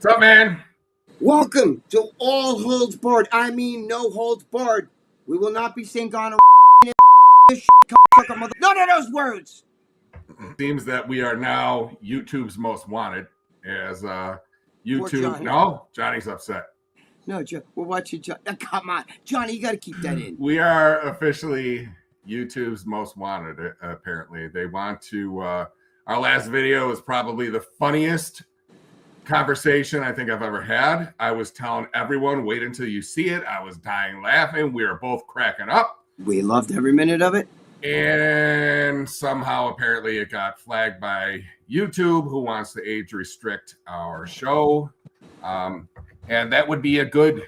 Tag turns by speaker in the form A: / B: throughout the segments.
A: What's up, man?
B: Welcome to All Holds Barred. I mean, no holds barred. We will not be saying on none of those words.
A: Seems that we are now YouTube's most wanted as YouTube.
B: Johnny.
A: No, Johnny's upset.
B: No, we're watching Johnny. Come on, Johnny, you got to keep that in.
A: We are officially YouTube's most wanted. Apparently, they want to. Our last video is probably the funniest conversation I think I've ever had. I was telling everyone, wait until you see it. I was dying laughing. We were both cracking up.
B: We loved every minute of it.
A: And somehow, apparently, it got flagged by YouTube, who wants to age restrict our show. And that would be a good,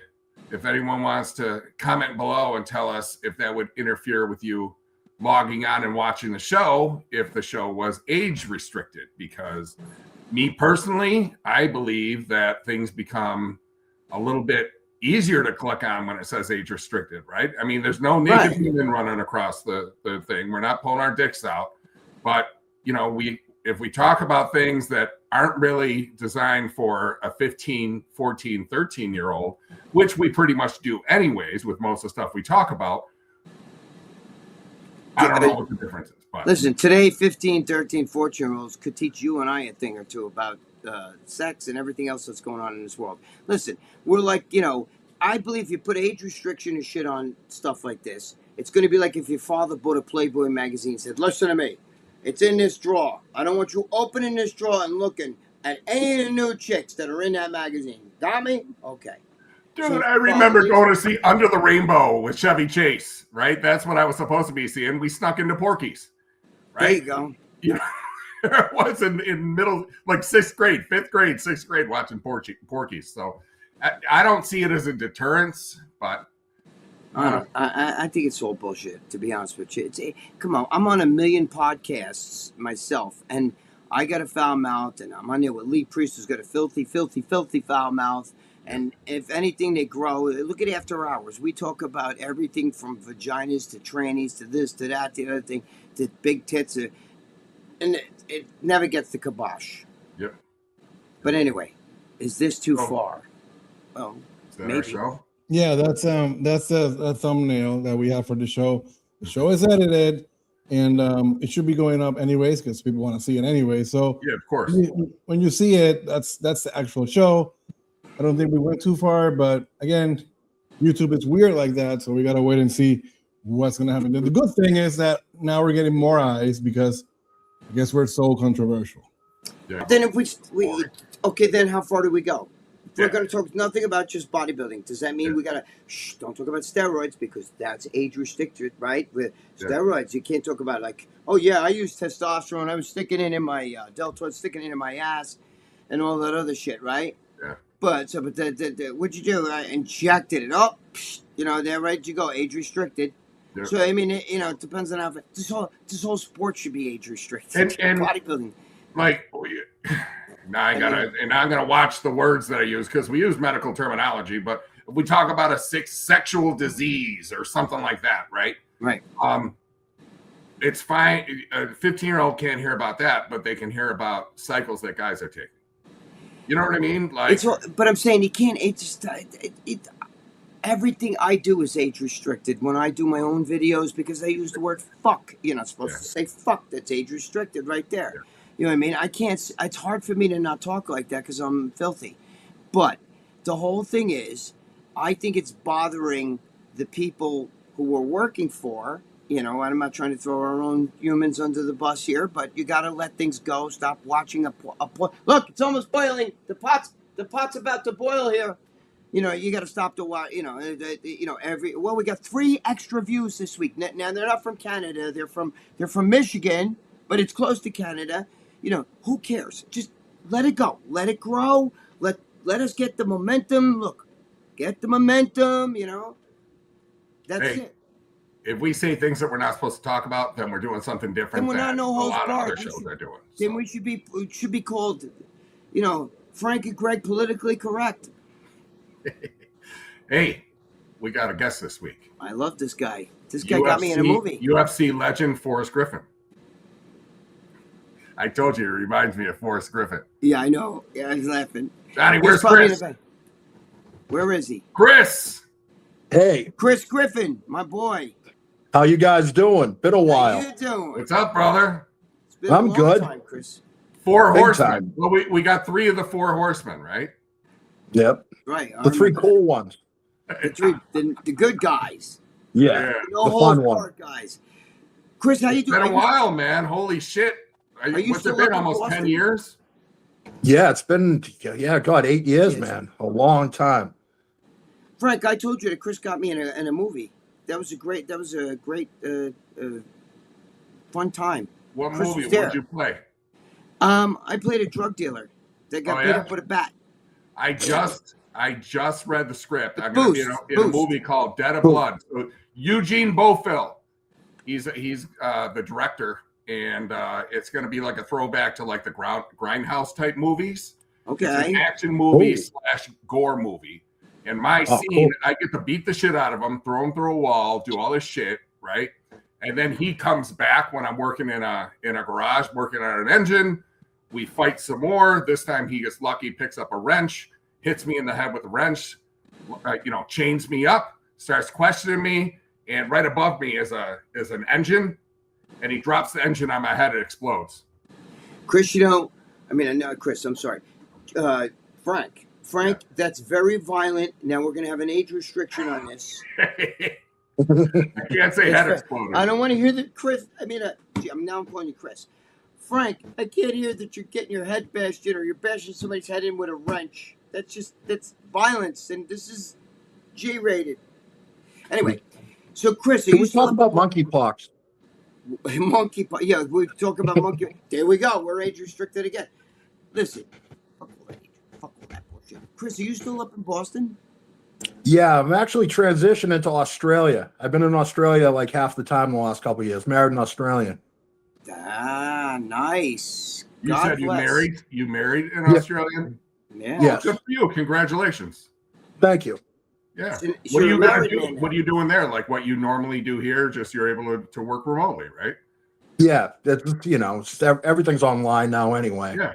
A: if anyone wants to comment below and tell us if that would interfere with you logging on and watching the show, if the show was age restricted. Because me personally, I believe that things become a little bit easier to click on when it says age restricted, right? I mean, there's no naked human running across the thing. We're not pulling our dicks out. But, you know, if we talk about things that aren't really designed for a 15, 14, 13-year-old, which we pretty much do anyways with most of the stuff we talk about, I don't know what the difference is. But
B: listen, today 15, 13, 14-year-olds could teach you and I a thing or two about sex and everything else that's going on in this world. Listen, we're like, you know, I believe you put age restriction and shit on stuff like this, it's going to be like if your father bought a Playboy magazine and said, listen to me, it's in this drawer. I don't want you opening this drawer and looking at any of the new chicks that are in that magazine. Got me? Okay.
A: Dude, so, I remember going to see Under the Rainbow with Chevy Chase, right? That's what I was supposed to be seeing. We snuck into Porky's, right?
B: There you go.
A: You know, it was in middle, like 5th grade, 6th grade, watching Porky's. So I don't see it as a deterrence, but
B: I think it's all bullshit, to be honest with you. Come on, I'm on a million podcasts myself, and I got a foul mouth, and I'm on there with Lee Priest, who's got a filthy foul mouth. And if anything, they grow. Look at After Hours. We talk about everything from vaginas to trannies to this, to that, to the other thing, to big tits. And it never gets the kibosh.
A: Yep.
B: But anyway, is this too far? Oh,
A: is that
B: maybe.
A: our show?
C: Yeah, that's a thumbnail that we have for the show. The show is edited, and it should be going up anyways because people want to see it anyway. So
A: yeah, of course.
C: When you see it, that's the actual show. I don't think we went too far, but again, YouTube is weird like that, so we gotta wait and see what's gonna happen. The good thing is that now we're getting more eyes because I guess we're so controversial.
B: Yeah. Then if we okay, then how far do we go? We're going to talk nothing about just bodybuilding. Does that mean we got to don't talk about steroids because that's age restricted, right? With steroids, you can't talk about like, oh yeah, I use testosterone. I was sticking it in my deltoid, sticking it in my ass, and all that other shit, right?
A: Yeah. But
B: what'd you do? I injected it. Oh, you know, there, right? You go, age restricted. Yeah. So I mean, you know, it depends on how this whole sport should be age restricted.
A: And
B: bodybuilding,
A: like. Now I'm gonna watch the words that I use because we use medical terminology, but if we talk about a sexual disease or something like that, right?
B: Right.
A: It's fine. A 15-year-old can't hear about that, but they can hear about cycles that guys are taking. You know what I mean? Like,
B: but I'm saying you can't. Everything I do is age restricted when I do my own videos because I use the word fuck. You're not supposed to say fuck. That's age restricted right there. Yeah. You know what I mean? I can't. It's hard for me to not talk like that because I'm filthy. But the whole thing is, I think it's bothering the people who we're working for. You know, I'm not trying to throw our own humans under the bus here, but you got to let things go. Stop watching look, it's almost boiling. The pot's about to boil here. You know, you got to stop to watch. You know, we got 3 extra views this week. Now they're not from Canada. They're from Michigan, but it's close to Canada. You know, who cares? Just let it go. Let it grow. Let us get the momentum. Look, get the momentum, you know. That's it.
A: If we say things that we're not supposed to talk about, then we're doing something different than a lot of other shows are doing.
B: Then we should be called, you know, Frank and Gregg politically correct.
A: Hey, we got a guest this week.
B: I love this guy. This guy got me in a movie.
A: UFC legend Forrest Griffin. I told you, it reminds me of Forrest Griffin.
B: Yeah, I know. Yeah, I was laughing.
A: Johnny,
B: He's
A: where's
B: probably in
A: Chris?
B: the back. Where is he?
A: Chris.
D: Hey,
B: Chris Griffin, my boy.
D: how you guys doing? Been a
B: How
D: while.
B: you doing?
A: What's up, brother?
B: It's been
D: I'm
B: a long
D: good.
B: time, Chris.
A: Four
D: Big
A: horsemen.
D: time.
A: Well, we got 3 of the 4 horsemen, right?
D: Yep.
B: Right. I
D: The 3
B: remember
D: cool ones.
B: that. The good guys.
D: Yeah.
B: No
D: The
B: whole
D: fun one.
B: part guys. Chris, how you
A: It's been
B: doing?
A: a while, man. Holy shit.
B: Are you
A: What's
B: still
A: it been?
B: up in
A: Almost 10
B: Boston?
A: years?
D: Yeah, it's been, God, 8 years,
B: Yes.
D: man. A long time.
B: Frank, I told you that Chris got me in a movie. That was a great fun time.
A: What
B: Chris
A: movie?
B: was there.
A: What'd you play?
B: I played a drug dealer that got
A: Oh,
B: beat
A: yeah?
B: up with a bat.
A: I just read the script. I'm going to be in a
B: Boost.
A: movie called Dead of
D: Boost.
A: Blood. So Eugene Bofill. He's the director, and it's going to be like a throwback to like the Grindhouse type movies. It's
B: Okay.
A: an action movie
D: Oh.
A: / gore movie. And my
D: Oh,
A: scene,
D: cool.
A: I get to beat the shit out of him, throw him through a wall, do all this shit, right? And then he comes back when I'm working in a garage, working on an engine. We fight some more. This time he gets lucky, picks up a wrench, hits me in the head with a wrench, chains me up, starts questioning me, and right above me is an engine, and he drops the engine on my head. It explodes.
B: Chris, Chris, I'm sorry. Frank, that's very violent. Now we're going to have an age restriction on this.
A: I can't say head exploded.
B: I don't want to hear that, Chris. I'm calling you Chris. Frank, I can't hear that you're getting your head bashed in or you're bashing somebody's head in with a wrench. That's violence, and this is G-rated. Anyway, so Chris, are
D: Can
B: you
D: we
B: still
D: talk about monkeypox?
B: monkey? Yeah, we talk about monkey. There we go. We're age restricted again. Listen, fuck all that bullshit. Chris, are you still up in Boston?
D: Yeah, I'm actually transitioning to Australia. I've been in Australia like half the time the last couple of years. Married an Australian.
B: Ah, nice.
A: You
B: God
A: said
B: bless.
A: you married an
D: Yeah.
A: Australian?
B: Yeah.
D: Yes.
A: Good for you. Congratulations.
D: Thank you.
A: Yeah.
B: So
A: What are
B: you're
A: you
B: a
A: gonna
B: married
A: do?
B: man now.
A: What are you doing there? Like what you normally do here, just you're able to work remotely, right?
D: Yeah, that's everything's online now anyway.
A: Yeah.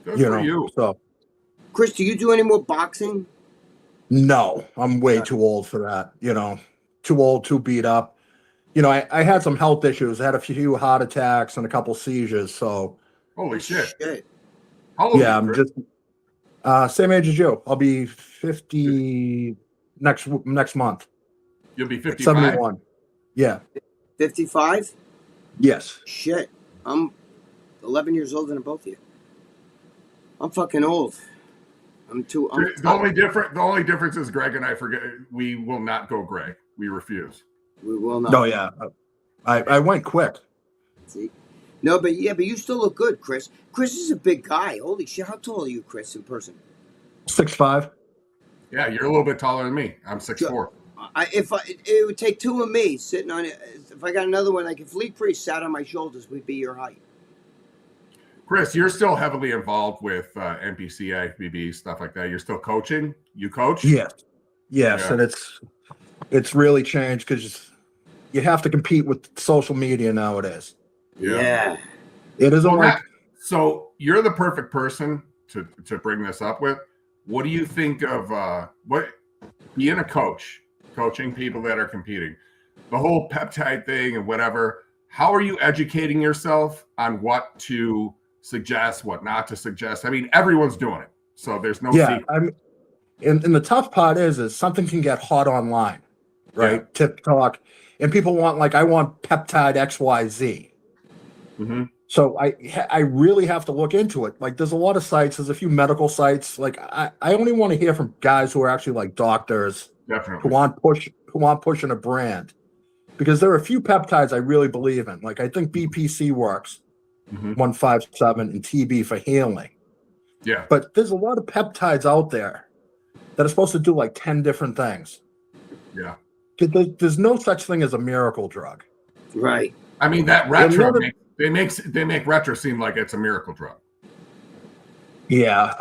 A: Good
D: You
A: for
D: know,
A: you.
D: so
B: Chris, do you do any more boxing?
D: no, I'm way too old for that. Too old, too beat up. I had some health issues. I had a few heart attacks and a couple seizures. So
A: Holy shit.
B: Shit.
A: How old
D: yeah,
A: are you,
D: I'm
A: Chris?
D: just same age as you. I'll be 50 next month.
A: You'll be 55.
D: 71. Yeah.
B: 55?
D: Yes.
B: Shit. I'm 11 years older than both of you. I'm fucking old.
A: The only difference is Greg and I forget we will not go gray. We refuse.
B: We will not.
D: Oh yeah. I went quick.
B: See? No, but you still look good, Chris. Chris is a big guy. Holy shit. How tall are you, Chris, in person?
D: 6'5".
A: Yeah, you're a little bit taller than me. I'm 6'4".
B: It would take 2 of me sitting on it. If I got another one, like if Lee Priest sat on my shoulders, we'd be your height.
A: Chris, you're still heavily involved with NPC, IFBB, stuff like that. You're still coaching? You coach?
D: Yes. Yes,
A: Yeah.
D: and it's really changed because you have to compete with social media nowadays.
B: Yeah.
D: It isn't
A: Well,
D: like
A: so you're the perfect person to bring this up with. What do you think of being a coach, coaching people that are competing, the whole peptide thing and whatever? How are you educating yourself on what to suggest, what not to suggest? I mean, everyone's doing it, so there's no secret.
D: And the tough part is something can get hot online, right?
A: Yeah.
D: TikTok, and people want I want peptide XYZ.
A: Mm-hmm.
D: So I really have to look into it. Like there's a lot of sites, there's a few medical sites. Like I only want to hear from guys who are actually like doctors
A: Definitely.
D: who aren't pushing a brand. Because there are a few peptides I really believe in. Like I think BPC works, 157, and TB for healing.
A: Yeah.
D: But there's a lot of peptides out there that are supposed to do like 10 different things.
A: Yeah.
D: There's no such thing as a miracle drug.
B: Right.
A: I mean, that retro,
D: Another-
A: they make retro seem like it's a miracle drug.
D: Yeah.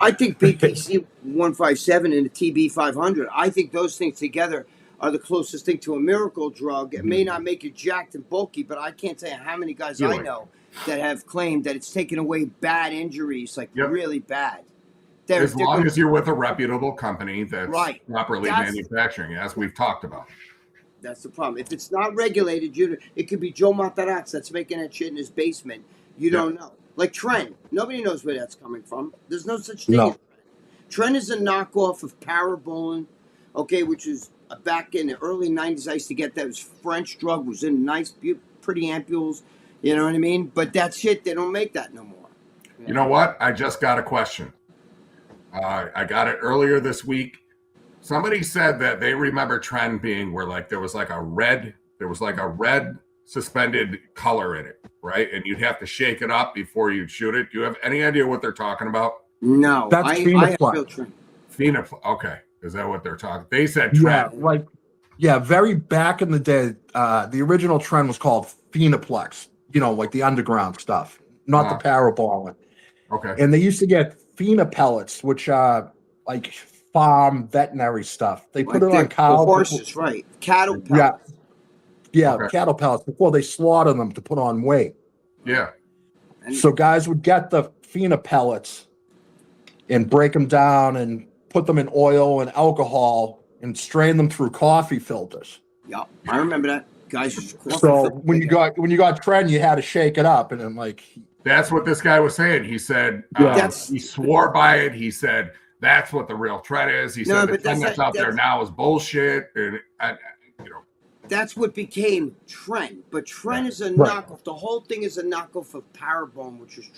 B: I think BPC 157 and the TB 500, I think those things together are the closest thing to a miracle drug. It may not make you jacked and bulky, but I can't tell you how many guys I know that have claimed that it's taken away bad injuries, like
A: Yep.
B: really bad.
A: as long as you're with a reputable company that's properly
B: That's-
A: manufacturing, as we've talked about.
B: That's the problem. If it's not regulated, it could be Joe Matarazzi that's making that shit in his basement. You don't know. Like Tren. Nobody knows where that's coming from. There's no such thing as Tren. Tren is a knockoff of Parabolin, okay, which is back in the early 90s. I used to get that. It was French drug. Was in nice, pretty ampules. You know what I mean? But that shit, they don't make that no more.
A: You know what? I just got a question. I got it earlier this week. Somebody said that they remember Tren being where like there was like a red suspended color in it, right? And you'd have to shake it up before you'd shoot it. Do you have any idea what they're talking about?
B: No,
D: that's
B: Phenoplex.
A: Phenoplex. Okay, is that what they're talking? They said Tren.
D: Very back in the day, the original Tren was called Phenoplex. You know, like the underground stuff, not the Parabolin.
A: Okay.
D: And they used to get phenopellets, which are like farm veterinary stuff. They put it on cow
B: horses, right? Cattle pellets.
D: Cattle pellets before they slaughter them to put on weight.
A: Yeah.
D: So guys would get the phenopellets and break them down and put them in oil and alcohol and strain them through coffee filters.
B: Yeah, I remember that. Guys,
D: so when you got Tren, you had to shake it up, and I'm like,
A: that's what this guy was saying. He said he swore by it. He said that's what the real Tren is. He said the thing that's out there now is bullshit, and
B: that's what became Tren. But Tren is a knockoff. The whole thing is a knockoff of Parabolin, which is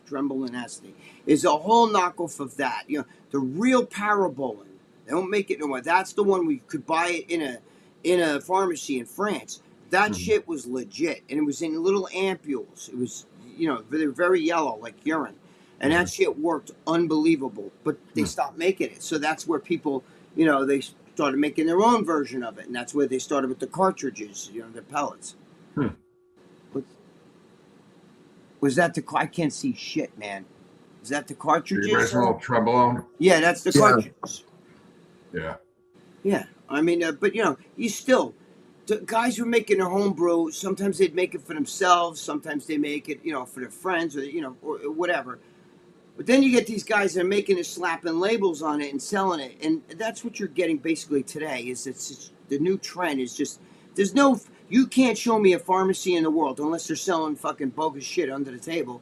B: Trenbolone Explained. Is a whole knockoff of that. You know, the real Parabolin. They don't make it no more. That's the one we could buy it in a pharmacy in France. That shit was legit, and it was in little ampules. It was, they're very yellow, like urine, and that shit worked unbelievable. But they stopped making it, so that's where people, they started making their own version of it, and that's where they started with the cartridges, the pellets. Was that I can't see shit, man. Is that the cartridges?
A: The original Trenbolone?
B: Yeah, that's the cartridges.
A: Yeah.
B: Yeah, I mean, but you still, the guys were making their home brew. Sometimes they'd make it for themselves. Sometimes they make it, for their friends or whatever. But then you get these guys that are making it, slapping labels on it and selling it, and that's what you're getting basically today. It's the new trend is just you can't show me a pharmacy in the world unless they're selling fucking bogus shit under the table.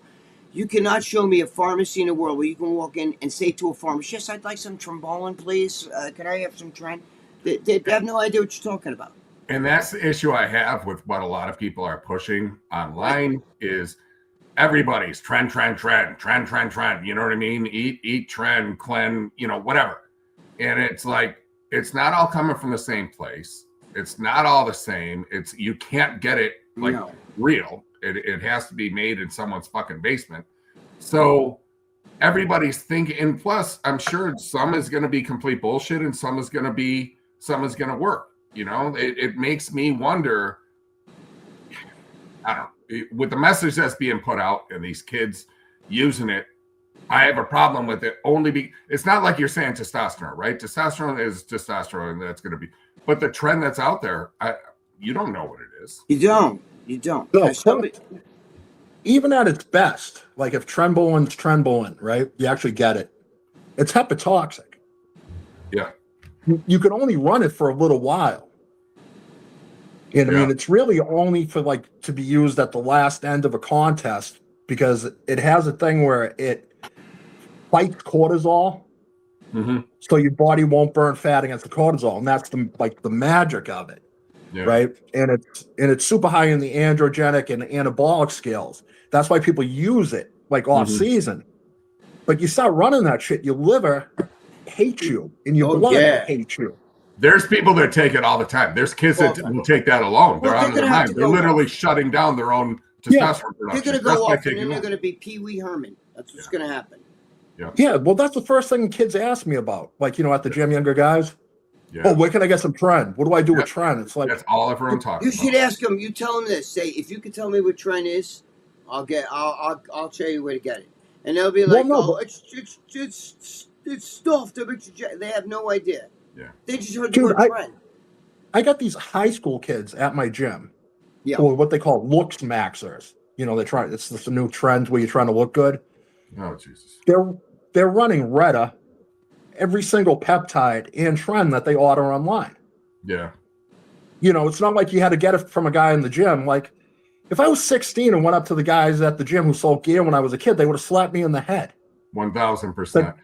B: You cannot show me a pharmacy in the world where you can walk in and say to a pharmacist, "Yes, I'd like some Trenbolone, please. Can I have some Tren?" They have no idea what you're talking about.
A: And that's the issue I have with what a lot of people are pushing online is everybody's Tren. You know what I mean? Eat Tren, Clen, whatever. And it's like, it's not all coming from the same place. It's not all the same. You can't get it real. It has to be made in someone's fucking basement. So everybody's thinking, and plus I'm sure some is going to be complete bullshit and some is going to work. It makes me wonder, I don't know, with the message that's being put out and these kids using it, I have a problem with it it's not like you're saying testosterone, right? Testosterone is testosterone, and that's going to be, but the trend that's out there, you don't know what it is.
B: You don't. No,
D: even at its best, like if Trenbolin's Trenbolone, right? You actually get it. It's hepatotoxic.
A: Yeah.
D: You can only run it for a little while. And I mean, it's really only for to be used at the last end of a contest because it has a thing where it fights cortisol. So your body won't burn fat against the cortisol. And that's the magic of it. Yeah. Right. And it's super high in the androgenic and anabolic scales. That's why people use it off season. But you start running that shit, your liver hates you and your blood hates you.
A: There's people that take it all the time. There's kids that will take that alone. They're out of their mind. They're literally shutting down their own testosterone production.
B: They're going to go off and then they're going to be Pee Wee Herman. That's what's going to happen.
D: Yeah. Well, that's the first thing kids ask me about. At the gym, younger guys. Yeah. Oh, where can I get some Tren? What do I do with Tren? It's
A: that's all everyone talks about.
B: You should ask them. You tell them this. Say, if you can tell me what Tren is, I'll show you where to get it. And they'll be like, it's stuff. They have no idea.
A: Yeah.
B: They just heard the word Tren.
D: I got these high school kids at my gym.
B: Yeah.
D: Or what they call looks maxers. They try. It's the new trend where you're trying to look good.
A: Oh Jesus.
D: they're running Retta, every single peptide and Tren that they order online.
A: Yeah.
D: You know, it's not like you had to get it from a guy in the gym. Like, if I was 16 and went up to the guys at the gym who sold gear when I was a kid, they would have slapped me in the head.
A: 1,000%.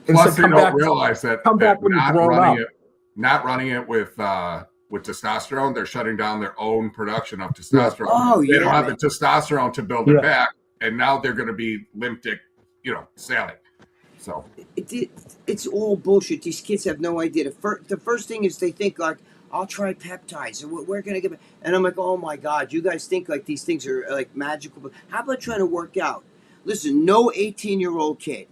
D: And
A: Plus,
D: said,
A: they don't realize that,
D: come back when you've grown up.
A: Not running it with testosterone, they're shutting down their own production of testosterone.
B: Oh,
A: they don't have the testosterone to build it
D: Yeah.
A: back, and now they're going to be limp dick, sailing. So
B: It's all bullshit. These kids have no idea. The first thing is they think like, I'll try peptides, and we're gonna get. And I'm like, oh my god, you guys think like these things are like magical. But how about trying to work out? Listen, no 18-year-old kid.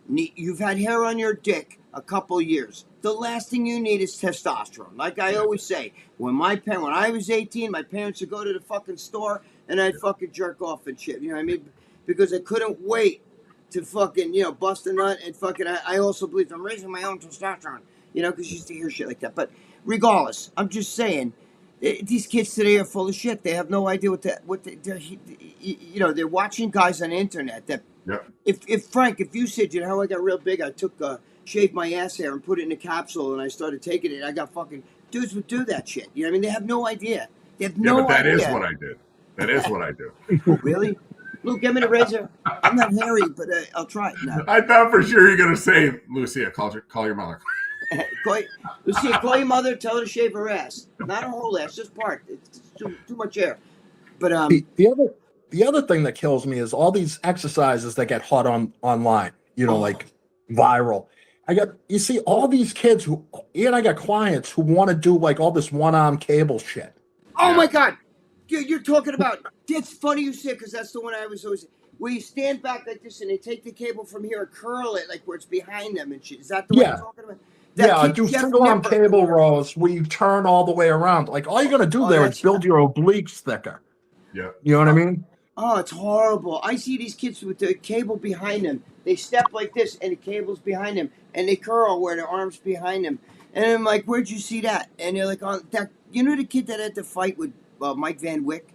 B: You've had hair on your dick a couple years. The last thing you need is testosterone. Like I always say, when I was 18, my parents would go to the fucking store and I'd fucking jerk off and shit. You know what I mean? Because I couldn't wait to fucking, bust a nut and fucking. I also believe I'm raising my own testosterone. Because you used to hear shit like that. But regardless, I'm just saying, these kids today are full of shit. They have no idea they're watching guys on the internet that.
A: Yep.
B: If Frank, if you said, how I got real big, I took shaved my ass hair and put it in a capsule and I started taking it. I got fucking dudes would do that shit. You know what I mean? They have no idea. They have no idea.
A: But that is what I did. That is what I do.
B: Oh, really? Luke, give me the razor. I'm not hairy, but I'll try it now.
A: I thought for sure you're gonna say, Lucia, call your mother.
B: Lucia, call your mother. Tell her to shave her ass. Not her whole ass, just part. It's too much hair. But
D: the other thing that kills me is all these exercises that get hot online. Like viral. You see all these kids I got clients who want to do like all this one-arm cable shit.
B: Oh my god, you're talking about. It's funny you say because that's the one I was always. Where you stand back like this and they take the cable from here and curl it like where it's behind them and shit. Is that the one you're talking about?
D: Do single-arm cable rows where you turn all the way around. Like all you're gonna do there is build your obliques thicker.
A: Yeah,
D: you know what I mean?
B: Oh, it's horrible. I see these kids with the cable behind them. They step like this, and the cable's behind them, and they curl where their arms behind them. And I'm like, "Where'd you see that?" And they're like, "On that." The kid that had to fight with Mike Van Wyck.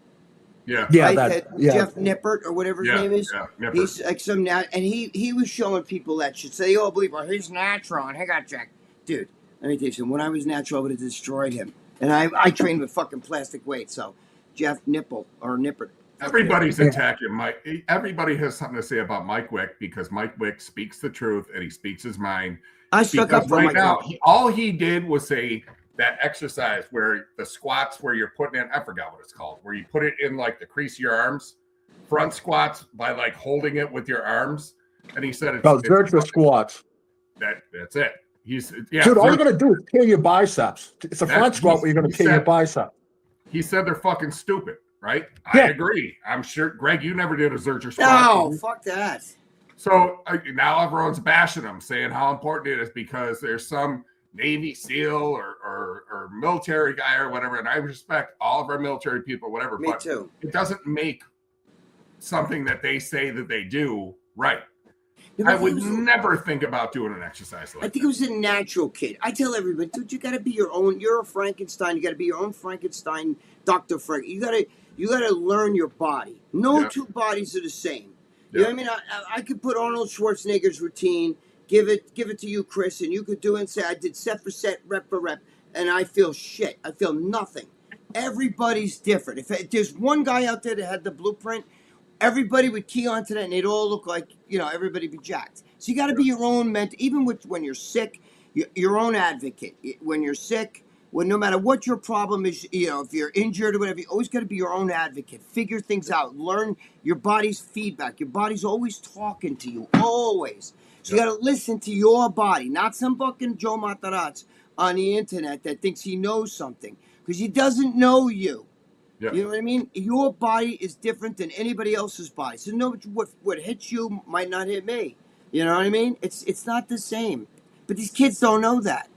A: Yeah,
B: Jeff Nippert or whatever his name is.
A: Yeah,
B: he's like and he was showing people that shit. So they all believe, he's natural, and he got jacked. Dude, let me tell you something. When I was natural, I would have destroyed him. And I trained with fucking plastic weights. So Jeff Nippert.
A: Everybody's attacking Mike. Everybody has something to say about Mike Wick because Mike Wick speaks the truth and he speaks his mind.
B: I stuck up for Mike
A: now. All he did was say that exercise where the squats where you're putting in, I forgot what it's called, where you put it in like the crease of your arms, front squats by like holding it with your arms. And he said it's
D: Zercher squats.
A: That's it.
D: Dude, all you're gonna do is tear your biceps. It's a front squat where you're gonna tear your bicep.
A: He said they're fucking stupid. Right?
D: Yeah.
A: I agree. I'm sure, Greg, you never did a Zercher squat.
B: No, fuck that.
A: So now everyone's bashing them, saying how important it is because there's some Navy SEAL or military guy or whatever. And I respect all of our military people, whatever.
B: Me too.
A: It doesn't make something that they say that they do right.
B: Yeah,
A: I would never think about doing an exercise like that.
B: I think it was a natural kid. I tell everybody, dude, you got to be your own. You're a Frankenstein. You got to be your own Frankenstein, Dr. Frank. You got to learn your body. No two bodies are the same. You know what I mean? I could put Arnold Schwarzenegger's routine, give it to you, Chris, and you could do it and say, I did set for set, rep for rep, and I feel shit. I feel nothing. Everybody's different. If there's one guy out there that had the blueprint, everybody would key onto that and they'd all look like, everybody be jacked. So you got to be your own mentor. Even when you're sick, your own advocate. When you're sick, no matter what your problem is, if you're injured or whatever, you always got to be your own advocate. Figure things out. Learn your body's feedback. Your body's always talking to you, always. So you got to listen to your body, not some fucking Joe Matarazzo on the internet that thinks he knows something because he doesn't know you. Yeah. You know what I mean? Your body is different than anybody else's body. So what hits you might not hit me. You know what I mean? It's not the same. But these kids don't know that.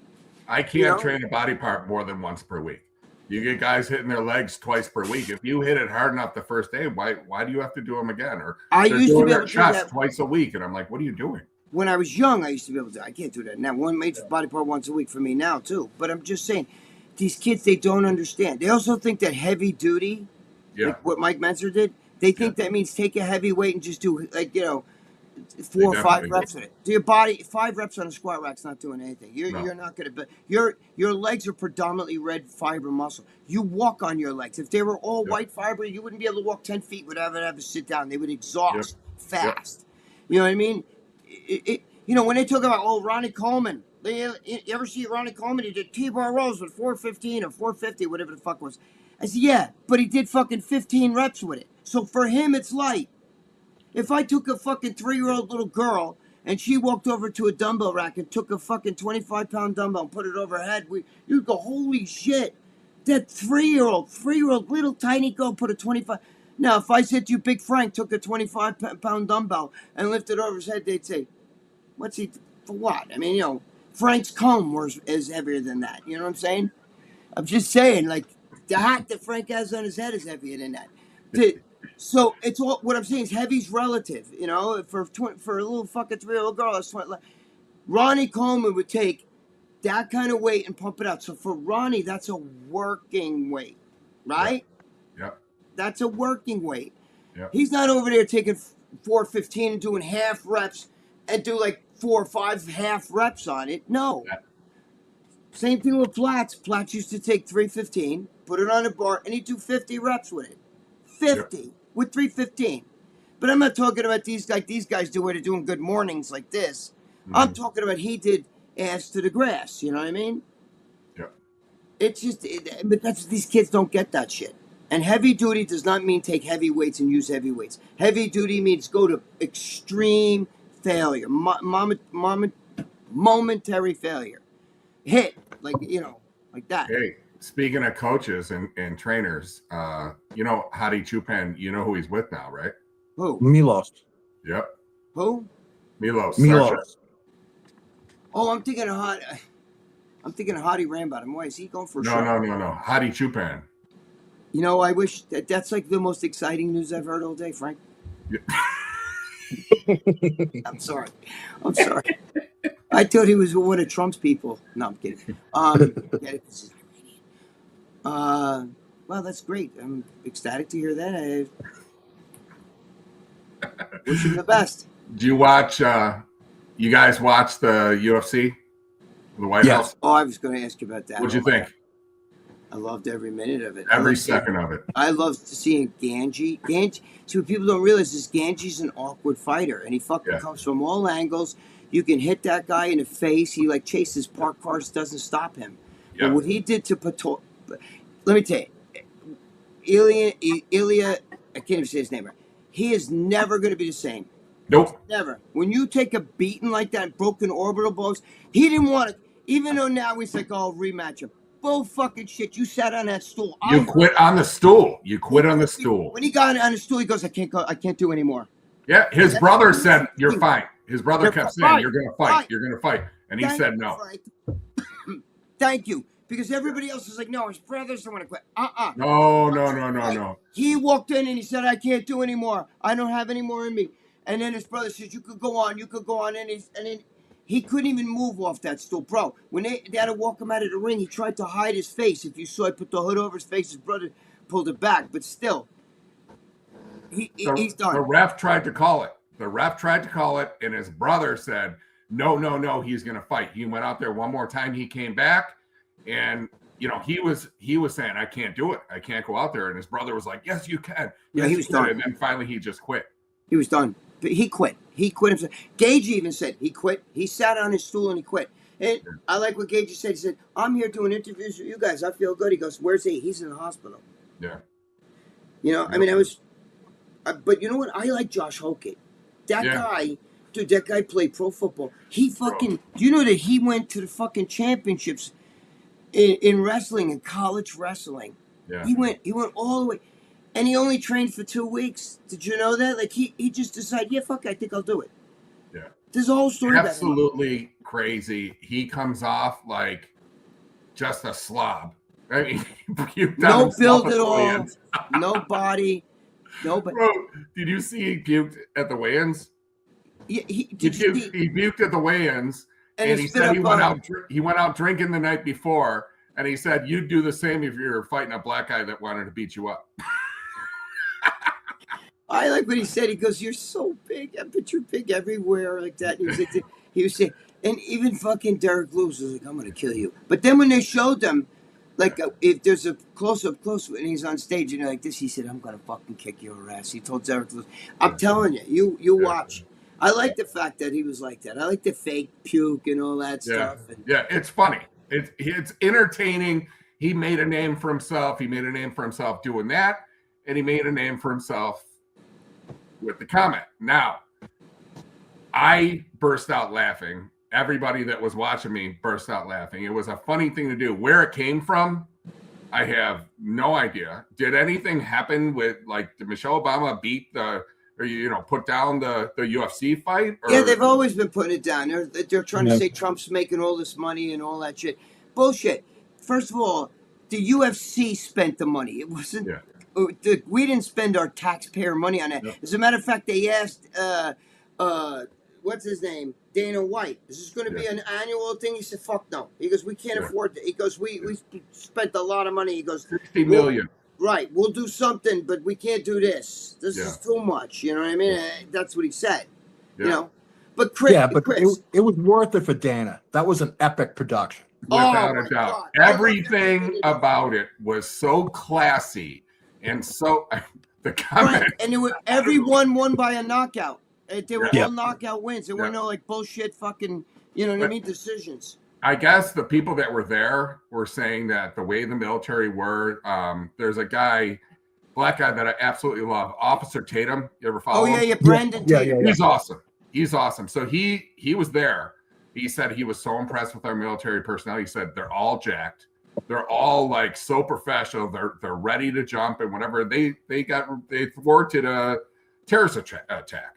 A: I can't train a body part more than once per week. You get guys hitting their legs twice per week. If you hit it hard enough the first day, why do you have to do them again? Or
B: I
A: they're
B: used
A: doing
B: to be
A: their
B: able to
A: chest
B: do that
A: twice a week, and I'm like, what are you doing?
B: When I was young, I used to be able to. I can't do that now. One major body part once a week for me now too. But I'm just saying, these kids, they don't understand. They also think that heavy duty, like what Mike Menzer did, they think that means take a heavy weight and just do 4 or 5
A: definitely
B: reps with it. Do your body 5 reps on a squat rack's not doing anything.
A: No.
B: You're not gonna. But your legs are predominantly red fiber muscle. You walk on your legs. If they were all white fiber, you wouldn't be able to walk 10 feet without having to sit down. They would exhaust fast. You know what I mean? You know when they talk about Ronnie Coleman. You ever see Ronnie Coleman? He did T-bar rows with 415 or 450, whatever the fuck was. I said, yeah, but he did fucking 15 reps with it. So for him, it's light. If I took a fucking 3-year-old little girl and she walked over to a dumbbell rack and took a fucking 25-pound dumbbell and put it over her head, you'd go, holy shit. That 3-year-old little tiny girl put a 25. Now, if I said to you, Big Frank took a 25-pound dumbbell and lifted over his head, they'd say, what's he, for what? I mean, you know, Frank's comb is heavier than that. You know what I'm saying? I'm just saying, like, the hat that Frank has on his head is heavier than that. So it's all what I'm saying is heavy's relative. You know, for a little fucking 3-year-old girl, that's 20. Ronnie Coleman would take that kind of weight and pump it out. So for Ronnie, that's a working weight, right?
A: Yep.
B: That's a working weight.
A: Yep.
B: He's not over there taking 415 and doing half reps and do like 4 or 5 half reps on it. No.
A: Yeah.
B: Same thing with Platts. Platts used to take 315, put it on a bar, and he'd do 50 reps with it. 50 with 315. But I'm not talking about these guys do where they're doing good mornings like this. Mm-hmm. I'm talking about he did ass to the grass. You know what I mean?
A: Yeah.
B: It's just, but that's these kids don't get that shit. And heavy duty does not mean take heavy weights and use heavy weights. Heavy duty means go to extreme failure, momentary failure. Hit, like, you know, like that.
A: Hey, speaking of coaches and trainers, you know, Hadi Chupan, you know who he's with now, right?
B: Who?
D: Milos.
A: Yep.
B: Who?
A: Milos.
B: Oh, I'm thinking of Hadi Rambat. Why is he going for a show?
A: No. Hadi Chupan.
B: You know, I wish that's like the most exciting news I've heard all day, Frank.
A: Yeah.
B: I'm sorry. I thought he was one of Trump's people. No, I'm kidding. Well, that's great. I'm ecstatic to hear that. I wish him the best.
A: Do you watch? You guys watch the UFC, the White House?
B: Oh, I was going to ask you about that.
A: What'd you think?
B: I loved every minute of it.
A: Every second of it.
B: I loved seeing Ganji. See, what people don't realize is Ganji's an awkward fighter, and he fucking comes from all angles. You can hit that guy in the face. He like chases parked cars, doesn't stop him. Yeah. But what he did to Pato, let me tell you, Ilya, I can't even say his name right. He is never going to be the same.
A: Nope.
B: Never. When you take a beating like that, broken orbital bones, he didn't want it. Even though now he's like, oh, rematch him. Bull fucking shit. You sat on that stool.
A: You quit on the stool.
B: When he got on the stool, he goes, I can't do anymore.
A: Yeah, his brother said, you're fine. His brother kept saying, you're going to fight. You're going to fight. And he said no.
B: Thank you. Because everybody else is like, no, his brothers don't want to quit.
A: No.
B: He walked in and he said, I can't do anymore. I don't have any more in me. And then his brother says, you could go on. And then he couldn't even move off that stool. Bro, when they had to walk him out of the ring, he tried to hide his face. If you saw, he put the hood over his face. His brother pulled it back. But still, he's done.
A: The ref tried to call it. And his brother said, no, he's going to fight. He went out there one more time. He came back. And, you know, he was saying, I can't do it. I can't go out there. And his brother was like, yes, you can.
B: Yeah, he was done.
A: And then finally he just quit.
B: He was done. But he quit. He quit himself. Gage even said he quit. He sat on his stool and he quit. And I like what Gage said. He said, I'm here doing interviews with you guys. I feel good. He goes, where's he? He's in the hospital.
A: Yeah.
B: You know, I mean, but you know what? I like Josh Hokett. That guy played pro football. He fucking, do you know that he went to the fucking championships in wrestling, in college wrestling? Yeah. He went all the way. And he only trained for 2 weeks. Did you know that? Like, he just decided, yeah, fuck it, I think I'll do it.
A: Yeah.
B: There's a whole story about it.
A: Absolutely crazy. He comes off like just a slob. I mean,
B: no build at all. No body. Nobody.
A: Bro, did you see he puked at the weigh-ins?
B: Yeah, he
A: puked at the weigh-ins, and he said he went out drinking the night before, and he said, you'd do the same if you were fighting a black guy that wanted to beat you up.
B: I like what he said. He goes, "You're so big. I bet you're big everywhere like that." And he was saying, and even fucking Derek Lewis was like, "I'm gonna kill you." But then when they showed them, like, if there's a close up, and he's on stage and like this, he said, "I'm gonna fucking kick your ass." He told Derek Lewis, "I'm telling you, you watch." I like the fact that he was like that. I like the fake puke and all that stuff. And,
A: yeah, it's funny. It's entertaining. He made a name for himself. He made a name for himself doing that, and he made a name for himself with the comment. Now, I burst out laughing. Everybody that was watching me burst out laughing. It was a funny thing to do. Where it came from, I have no idea. Did anything happen with, like, did Michelle Obama beat put down the UFC fight? Or?
B: Yeah, they've always been putting it down. They're trying to say Trump's making all this money and all that shit. Bullshit. First of all, the UFC spent the money. It wasn't.
A: Yeah.
B: We didn't spend our taxpayer money on it. Yep. As a matter of fact, they asked, what's his name, Dana White, is this going to be an annual thing? He said, "Fuck no." He goes, "We can't afford it." He goes, "We spent a lot of money." He goes,
A: $60 million.
B: Right, we'll do something, but we can't do this. This is too much. You know what I mean? That's what he said. Yeah. You know, but Chris,
D: it was worth it for Dana. That was an epic production,
A: without a doubt. Everything about it was so classy. And so the comment,
B: right. And everyone won by a knockout. They were all knockout wins. There were no like bullshit fucking, you know what I mean, decisions.
A: I guess the people that were there were saying that the way the military were, there's a black guy that I absolutely love, Officer Tatum. You ever follow him?
B: Yeah, Brandon Tatum.
A: Yeah. He's awesome. He's awesome. So he was there. He said he was so impressed with our military personnel. He said they're all jacked. They're all like so professional. They're ready to jump and whatever. They thwarted a terrorist attack.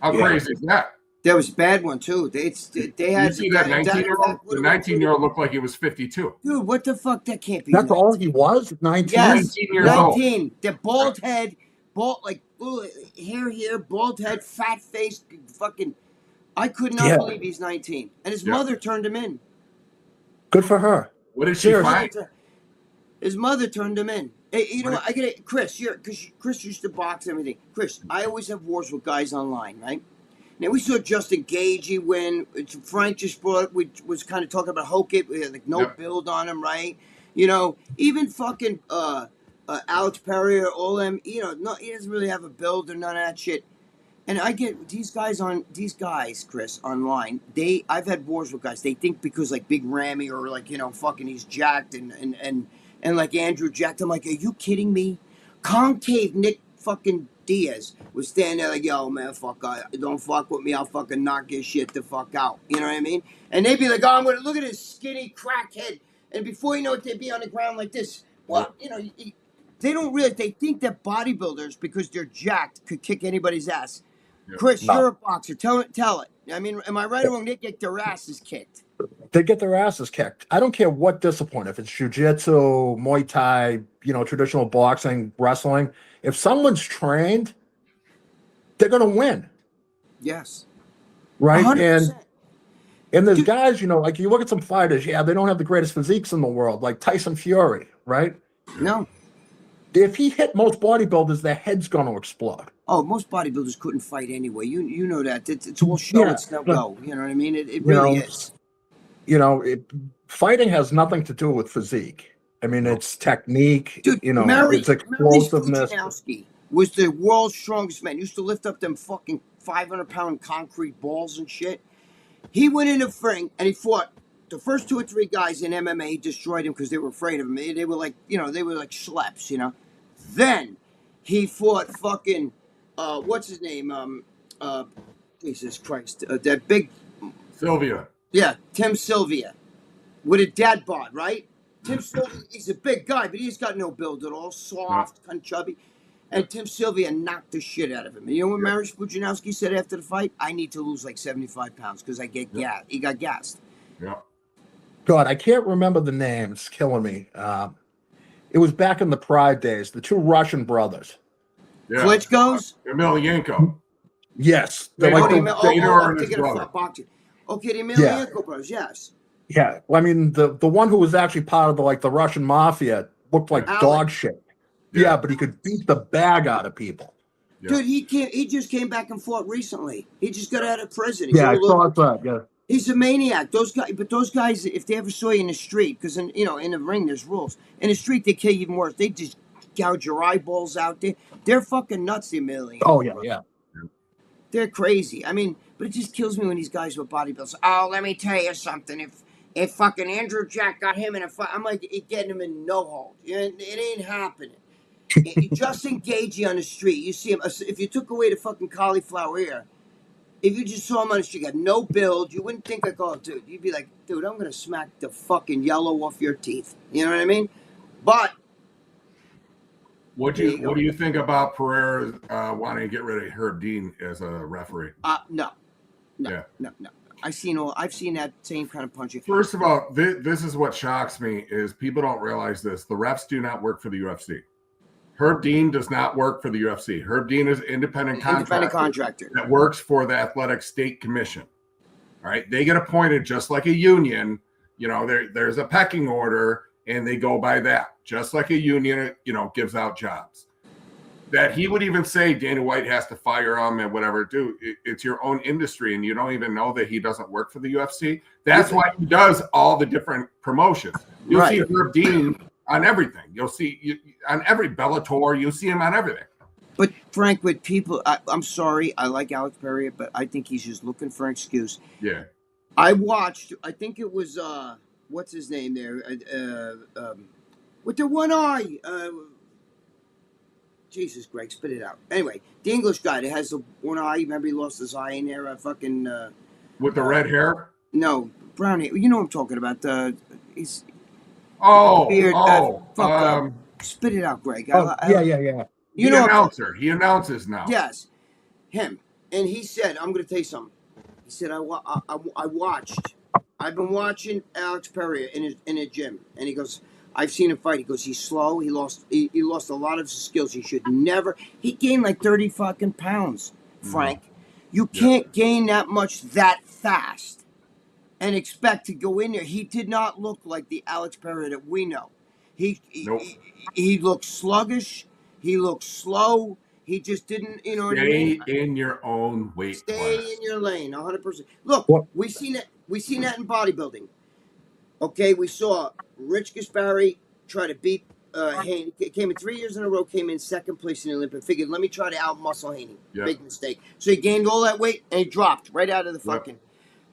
A: How crazy is that?
B: That was a bad one too. They had.
A: You see that 19-year-old? The 19-year-old looked like he was 52.
B: Dude, what the fuck? That can't be.
D: That's 19. All he was. 19.
B: Yes,
A: 19 years 19.
B: Old. The bald head, like hair here, bald head, fat face, fucking. I could not believe he's 19, and his mother turned him in.
D: Good for her.
A: What did she find?
B: His mother turned him in. Hey, you know what? I get it, Chris. Because Chris used to box and everything. Chris, I always have wars with guys online, right? Now we saw Justin Gagey win. Frank just brought. We was kind of talking about Hokit. We had like no build on him, right? You know, even fucking Alex Pereira, all them. You know, no, he doesn't really have a build or none of that shit. And I get these guys, Chris, online. I've had wars with guys. They think because like Big Ramy or like, you know, fucking he's jacked and like Andrew jacked. I'm like, are you kidding me? Concave Nick fucking Diaz was standing there like, yo, man, don't fuck with me. I'll fucking knock your shit the fuck out. You know what I mean? And they'd be like, oh, I'm gonna look at his skinny crackhead. And before you know it, they'd be on the ground like this. Well, you know, they don't really. They think that bodybuilders, because they're jacked, could kick anybody's ass. Chris, you're a boxer. Tell it. I mean, am I right or wrong? They get their asses kicked.
D: They get their asses kicked. I don't care what discipline. If it's jiu-jitsu, Muay Thai, you know, traditional boxing, wrestling. If someone's trained, they're going to win.
B: Yes.
D: Right?
B: 100%.
D: And there's guys, you know, like you look at some fighters, they don't have the greatest physiques in the world, like Tyson Fury, right?
B: No.
D: If he hit most bodybuilders, their head's going to explode.
B: Oh, most bodybuilders couldn't fight anyway. You know that. It's all show. It's no go. You know what I mean? It really is.
D: You know, fighting has nothing to do with physique. I mean, it's technique.
B: Dude,
D: you know, it's explosiveness.
B: Mary was the world's strongest man. Used to lift up them fucking 500-pound concrete balls and shit. He went in the ring and he fought the first 2 or 3 guys in MMA. He destroyed him because they were afraid of him. They were like, you know, they were like schleps, you know. Then he fought fucking. What's his name? Jesus Christ. That big...
A: Sylvia.
B: Yeah, Tim Sylvia. With a dad bod, right? Tim Sylvia, he's a big guy, but he's got no build at all. Soft, kind of chubby. And Tim Sylvia knocked the shit out of him. And you know what Mariusz Pudzianowski said after the fight? I need to lose like 75 pounds because I get gassed. He got gassed.
A: Yeah.
D: God, I can't remember the name. It's killing me. It was back in the Pride days. The 2 Russian brothers.
B: Yeah. Klitschko's?
A: Emelianenko.
D: Yes.
B: They're like
A: the
B: boxing. Okay, the Emelianenko brothers, yes.
D: Yeah. I mean, the one who was actually part of the Russian mafia looked like dog shit. Yeah, but he could beat the bag out of people.
A: Yeah.
B: Dude, he just came back and fought recently. He just got out of prison. He's
D: Yeah,
B: a
D: I
B: little-
D: saw that. Yeah.
B: He's a maniac. Those guys, if they ever saw you in the street, because in the ring there's rules. In the street they kill you even worse. They just gouge your eyeballs out. They're fucking nuts. The million.
D: Oh yeah, yeah.
B: They're crazy. I mean, but it just kills me when these guys with bodybuilders. Oh, let me tell you something. If fucking Andrew Jack got him in a fight, I'm like getting him in no hold. It ain't happening. Just engage you on the street. You see him. If you took away the fucking cauliflower ear, if you just saw him on the street, got no build, you wouldn't think like, oh, dude. You'd be like, dude, I'm gonna smack the fucking yellow off your teeth. You know what I mean? But
A: What do you think about Pereira wanting to get rid of Herb Dean as a referee?
B: No. I've seen that same kind of punching.
A: First of all, this is what shocks me is people don't realize this. The refs do not work for the UFC. Herb Dean does not work for the UFC. Herb Dean is an independent contractor that works for the Athletic State Commission. All right. They get appointed just like a union. You know, there's a pecking order and they go by that, just like a union, you know, gives out jobs. That he would even say Dana White has to fire him and whatever. Dude, it's your own industry and you don't even know that he doesn't work for the UFC. That's why he does all the different promotions. You'll see Herb Dean on everything. You'll see on every Bellator. You'll see him on everything.
B: But Frank, with people, I'm sorry, I like Alex Pereira, but I think he's just looking for an excuse.
A: Yeah.
B: I watched. I think it was what's his name there, with the one eye. Jesus, Greg, spit it out. Anyway, the English guy that has the one eye. Remember, he lost his eye in there. Fucking
A: with the red hair.
B: No, brown hair. You know what I'm talking about. He's.
A: Beard,
B: spit it out, Greg.
D: Yeah.
B: You know,
A: announcer. He announces now.
B: Yes, him. And he said, "I'm going to tell you something." He said, "I watched. I've been watching Alex Pereira in a gym." And he goes, "I've seen him fight." He goes, "He's slow. He lost a lot of his skills. He should never. He gained like 30 fucking pounds, Frank. You can't gain that much that fast and expect to go in there." He did not look like the Alex Pereira that we know. He looked sluggish. He looked slow. He just didn't, you know what I mean?
A: Stay in your own weight class.
B: Stay in your lane, 100%. Look, we seen that in bodybuilding. Okay, we saw Rich Gaspari try to beat Haney. Came in 3 years in a row, came in second place in the Olympic. Figured, let me try to out-muscle Haney.
A: Yep.
B: Big mistake. So he gained all that weight, and he dropped right out of the fucking...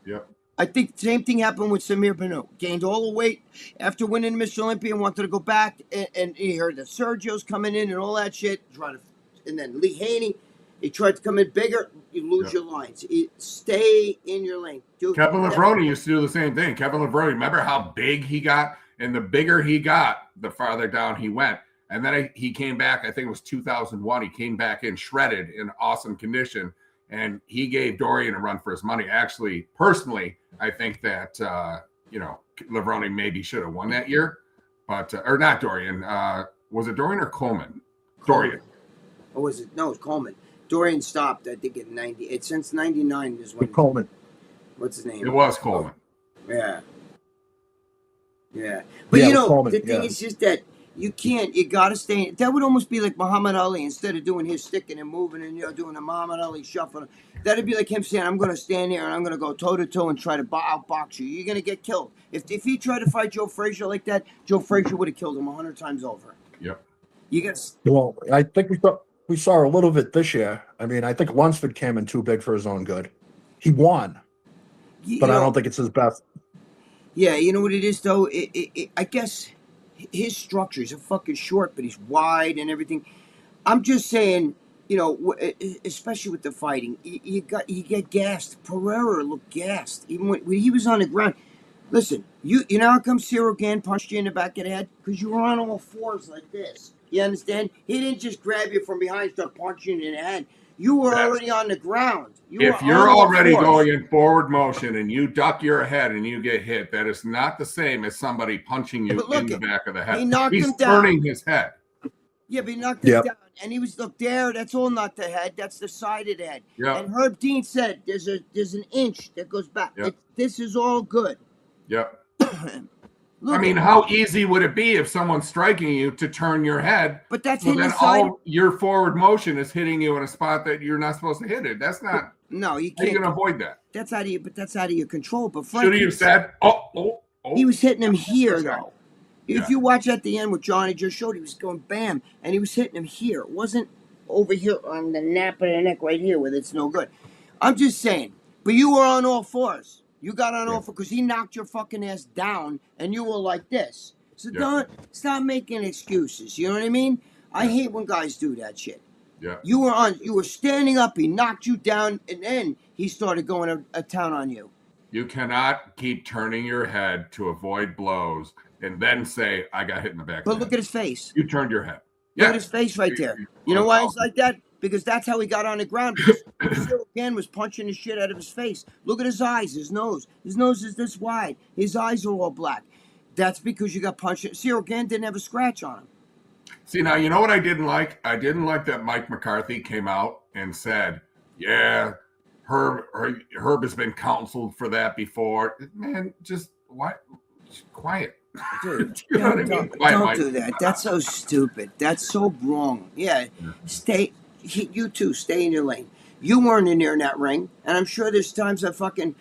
A: Yep.
B: I think the same thing happened with Samir Banu. Gained all the weight after winning Mr. Olympia and wanted to go back. And he heard that Sergio's coming in and all that shit. And then Lee Haney, he tried to come in bigger. You lose your lines. Stay in your lane.
A: Kevin Levrone used to do the same thing. Kevin Levrone, remember how big he got? And the bigger he got, the farther down he went. And then he came back, I think it was 2001. He came back in shredded in awesome condition. And he gave Dorian a run for his money. Actually, personally, I think that, Levrone maybe should have won that year. But, or not Dorian. Was it Dorian or Coleman? Dorian.
B: Or was it? No, it was Coleman. Dorian stopped, I think, at 90. Since 99 is when.
D: Coleman.
B: What's his name?
A: It was Coleman.
B: Yeah. But,
D: Coleman,
B: the thing is just that you got to stay. That would almost be like Muhammad Ali. Instead of doing his sticking and moving and, doing a Muhammad Ali shuffle. That'd be like him saying, I'm going to stand here and I'm going to go toe-to-toe and try to outbox you. You're going to get killed. If he tried to fight Joe Frazier like that, Joe Frazier would have killed him 100 times over.
A: Yep.
D: Well, I think we saw a little bit this year. I mean, I think Lunsford came in too big for his own good. He won, but I don't think it's his best. Yeah,
B: you know what it is, though? I guess his structure, he's a fucking short, but he's wide and everything. I'm just saying, especially with the fighting, you get gassed. Pereira looked gassed, even when he was on the ground. Listen, you know how come Cyril Gann punched you in the back of the head? Because you were on all fours like this. You understand? He didn't just grab you from behind and start punching you in the head. You were already on the ground.
A: If you're already going in forward motion and you duck your head and you get hit, that is not the same as somebody punching you in the back of the head. He's turning his head.
B: Yeah, but he knocked him down. And he was, look, there, that's all not the head. That's the side of the head. Yep. And Herb Dean said there's an inch that goes back.
A: Yep.
B: This is all good.
A: Yep. I mean, how easy would it be if someone's striking you to turn your head?
B: But that's
A: so
B: hitting
A: then
B: the side.
A: all your forward motion is hitting you in a spot that you're not supposed to hit it. That's not.
B: No, you
A: How are you
B: can't.
A: going to avoid that?
B: That's out of you. But that's out of your control. But Frank,
A: Should he have said, "Oh"?
B: He was hitting him here, though.
A: Yeah.
B: If you watch at the end what Johnny just showed, he was going bam, and he was hitting him here. It wasn't over here on the nape of the neck right here where it's no good. I'm just saying. But you were on all fours. You got on all fours because he knocked your fucking ass down, and you were like this. So don't stop making excuses. You know what I mean? I hate when guys do that shit.
A: Yeah.
B: You were standing up. He knocked you down, and then he started going to town on you.
A: You cannot keep turning your head to avoid blows and then say, "I got hit in the back."
B: But look at his face.
A: You turned your head.
B: Look at his face right there. You know why he's like that? Because that's how he got on the ground. Because Cyril again was punching the shit out of his face. Look at his eyes, his nose. His nose is this wide. His eyes are all black. That's because you got punched. Cyril again didn't have a scratch on him.
A: See, now, you know what I didn't like? I didn't like that Mike McCarthy came out and said, yeah, Herb has been counseled for that before. Man, just what? Quiet.
B: Dude,
A: You know what I mean?
B: don't
A: Mike.
B: do that. That's so stupid. That's so wrong. Yeah, you too, stay in your lane. You weren't in there in that ring, and I'm sure there's times that fucking,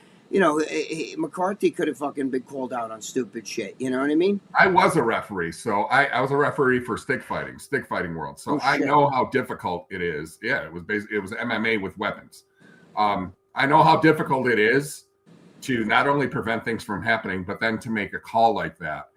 B: McCarthy could have fucking been called out on stupid shit. You know what I mean?
A: I was a referee, so I was a referee for stick fighting world. So I know how difficult it is. Yeah, it was MMA with weapons. I know how difficult it is to not only prevent things from happening, but then to make a call like that.